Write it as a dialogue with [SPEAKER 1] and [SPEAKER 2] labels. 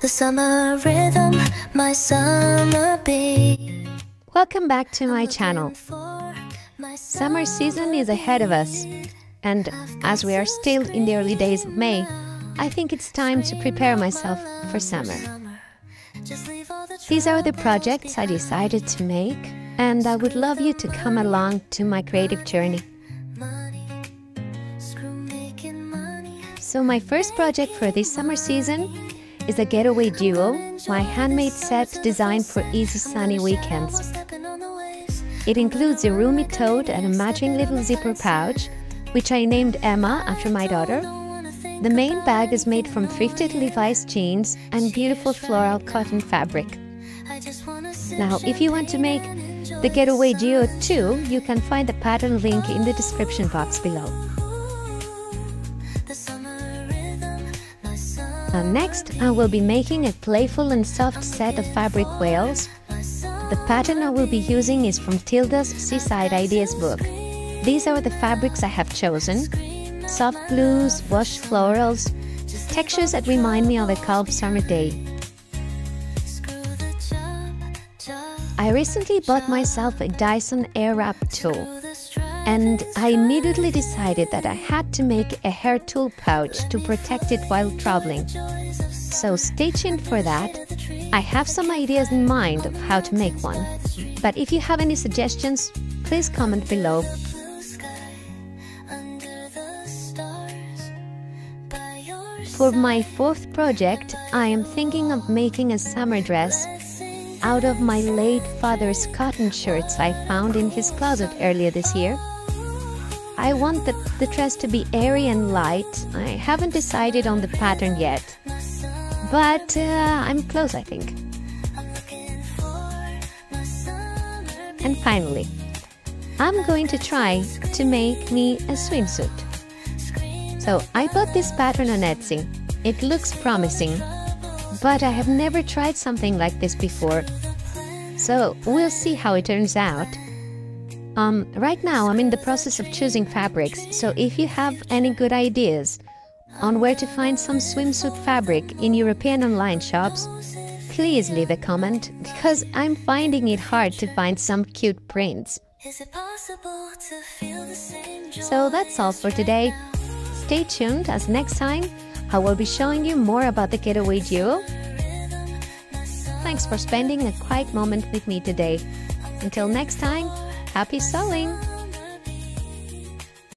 [SPEAKER 1] The summer rhythm, my summer beat.
[SPEAKER 2] Welcome back to my channel. Summer season is ahead of us, and as we are still in the early days of May, I think it's time to prepare myself for summer. These are the projects I decided to make, and I would love you to come along to my creative journey. So my first project for this summer season is a getaway duo, my handmade set designed for easy sunny weekends. It includes a roomy tote and a matching little zipper pouch, which I named Emma after my daughter. The main bag is made from thrifted Levi's jeans and beautiful floral cotton fabric. Now, if you want to make the getaway duo too, you can find the pattern link in the description box below. Next, I will be making a playful and soft set of fabric wales. The pattern I will be using is from Tilda's Seaside Ideas book. These are the fabrics I have chosen: soft blues, washed florals, textures that remind me of a calm summer day. I recently bought myself a Dyson Hair wrap tool, and I immediately decided that I had to make a hair tool pouch to protect it while traveling. So stay tuned for that. I have some ideas in mind of how to make one, but if you have any suggestions, please comment below. For my fourth project, I am thinking of making a summer dress out of my late father's cotton shirts I found in his closet earlier this year. I want the dress to be airy and light. I haven't decided on the pattern yet, but I'm close, I think. And finally, I'm going to try to make me a swimsuit. So I bought this pattern on Etsy. It looks promising, but I have never tried something like this before. So we'll see how it turns out. Right now I'm in the process of choosing fabrics, so if you have any good ideas on where to find some swimsuit fabric in European online shops, please leave a comment, because I'm finding it hard to find some cute prints. So that's all for today. Stay tuned, as next time I will be showing you more about the getaway duo. Thanks for spending a quiet moment with me today. Until next time, happy sewing!